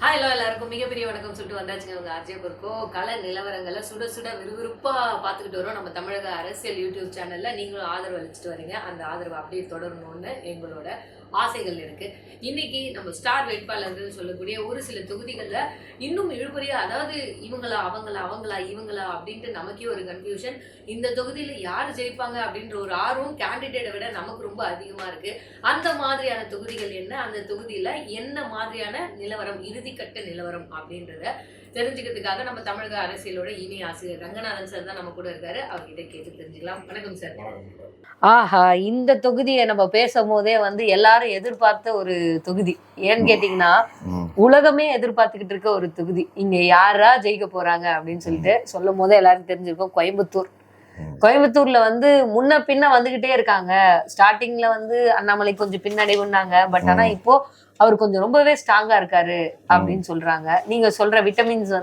Hello எல்லாருக்கும் மிகப்பெரிய வணக்கம் சொல்லிட்டு வந்தாச்சுங்க. உங்க ஆர்ஜேபுர்க்கோ கள நிலவரங்களை சுட சுட விறுவிறுப்பா பார்த்துக்கிட்டு வரோம். நம்ம தமிழக அரசியல் யூடியூப் சேனல்ல நீங்களும் ஆதரவு அளிச்சுட்டு வரீங்க. அந்த ஆதரவு அப்படியே தொடரணும்னு எங்களோட ஆசைகள் இருக்கு. இன்னைக்கு நம்ம ஸ்டார் வேட்பாளர்கள் சொல்லக்கூடிய ஒரு சில தொகுதிகள்ல இன்னும் இழுபறியா, அதாவது இவங்களா அவங்களா அவங்களா இவங்களா அப்படின்ட்டு நமக்கே ஒரு கன்ஃபியூஷன். இந்த தொகுதியில யார் ஜெயிப்பாங்க அப்படின்ற ஒரு ஆர்வம் கேண்டிடேட்டை விட நமக்கு ரொம்ப அதிகமா இருக்கு. அந்த மாதிரியான தொகுதிகள் என்ன, அந்த தொகுதியில என்ன மாதிரியான நிலவரம், இறுதிக்கட்ட நிலவரம் அப்படின்றத தெரிஞ்சுக்கிறதுக்காக நம்ம தமிழக அரசியலோட இணை ஆசிரியர் ரங்கநாதன் சார் தான் நம்ம கூட இருக்காரு. அவர்கிட்ட கேட்டு தெரிஞ்சுக்கலாம். வணக்கம் சார். ஆஹா, இந்த தொகுதியை நம்ம பேசும் போதே எல்லாரும் எதிர்பார்த்த ஒரு தொகுதி. ஏன்னு கேட்டீங்கன்னா, உலகமே எதிர்பார்த்துக்கிட்டு இருக்க ஒரு தொகுதி. இங்க யாரா ஜெயிக்க போறாங்க அப்படின்னு சொல்லிட்டு சொல்லும் போதே எல்லாரும் தெரிஞ்சிருக்கோம். கோயம்புத்தூர்ல முன்ன பின்ன வந்துகிட்டே இருக்காங்க. ஸ்டார்டிங்ல அண்ணாமலை கொஞ்சம் பின்னடைவுன்னாங்க. பட் ஆனா இப்போ அவர் கொஞ்சம் ரொம்பவே ஸ்ட்ராங்கா இருக்காரு அப்படின்னு சொல்றாங்க. நீங்க சொல்ற விட்டமின்ஸ்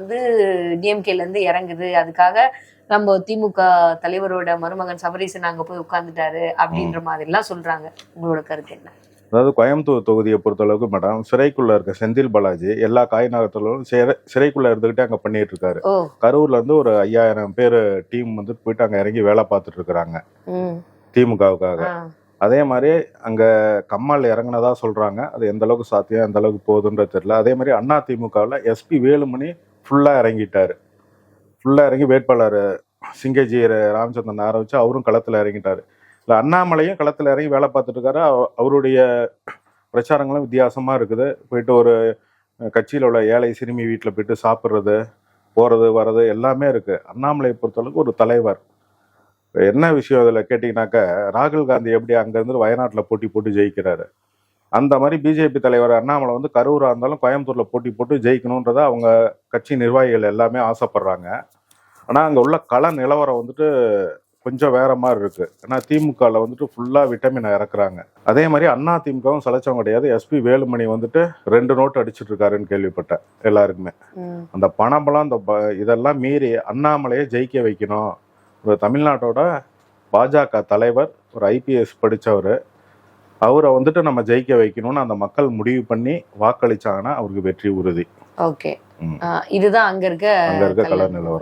டிஎம்கேல இருந்து இறங்குது. அதுக்காக நம்ம திமுக தலைவரோட மருமகன் சபரீசன் அங்க போய் உட்கார்ந்துட்டாரு அப்படின்ற மாதிரி எல்லாம் சொல்றாங்க. உங்களோட கருத்து என்ன? அதாவது கோயம்புத்தூர் தொகுதியை பொறுத்தளவுக்கு மேடம், சிறைக்குள்ள இருக்க செந்தில் பாலாஜி எல்லா காய்நகரத்திலும் சிறைக்குள்ள இருந்துகிட்டே அங்க பண்ணிட்டு இருக்காரு. கரூர்ல இருந்து ஒரு 5000 பேர் டீம் போயிட்டு அங்க இறங்கி வேலை பார்த்துட்டு இருக்கிறாங்க திமுகவுக்காக. அதே மாதிரி அங்க கம்மால் இறங்கினதா சொல்றாங்க. அது எந்த அளவுக்கு சாத்தியம், எந்த அளவுக்கு போகுதுன்றது தெரியல. அதே மாதிரி அண்ணா திமுகவில் எஸ்பி வேலுமணி ஃபுல்லா இறங்கிட்டாரு. ஃபுல்லா இறங்கி வேட்பாளர் சிங்கஜி ராமச்சந்திரன் ஆரம்பிச்சு அவரும் களத்துல இறங்கிட்டாரு. இல்லை, அண்ணாமலையும் களத்துல இறங்கி வேலை பார்த்துட்டு இருக்காரு. அவருடைய பிரச்சாரங்களும் வித்தியாசமா இருக்குது. போயிட்டு ஒரு கட்சியில் உள்ள ஏழை சிறுமி வீட்டில் போயிட்டு சாப்பிட்றது, போறது வர்றது எல்லாமே இருக்கு. அண்ணாமலையை பொறுத்தளவுக்கு ஒரு தலைவர். என்ன விஷயம் இதில் கேட்டிங்கனாக்கா, ராகுல் காந்தி எப்படி அங்கேருந்து வயநாட்டில் போட்டி போட்டு ஜெயிக்கிறாரு, அந்த மாதிரி பிஜேபி தலைவர் அண்ணாமலை கரூராக இருந்தாலும் கோயம்புத்தூரில் போட்டி போட்டு ஜெயிக்கணுன்றத அவங்க கட்சி நிர்வாகிகள் எல்லாமே ஆசைப்படுறாங்க. ஆனால் அங்கே உள்ள கள நிலவரம் கொஞ்சம் வேற மாதிரி இருக்கு. ஏன்னா திமுகவில் ஃபுல்லாக விட்டமினை இறக்குறாங்க. அதே மாதிரி அண்ணா திமுகவும் சலைச்சவங்க கிடையாது. எஸ்பி வேலுமணி 2 நோட்டு அடிச்சுட்டு இருக்காருன்னு கேள்விப்பட்டேன் எல்லாருக்குமே. அந்த பணபலம் இதெல்லாம் மீறி அண்ணாமலையை ஜெயிக்க வைக்கணும். ஒரு தமிழ்நாட்டோட பாஜக தலைவர், ஒரு ஐபிஎஸ் படித்தவர், அவரை நம்ம ஜெயிக்க வைக்கணும்னு அந்த மக்கள் முடிவு பண்ணி வாக்களிச்சாங்கன்னா அவருக்கு வெற்றி உறுதி. ஓகே, இதுதான் அங்க இருக்க கள நிலவரம்.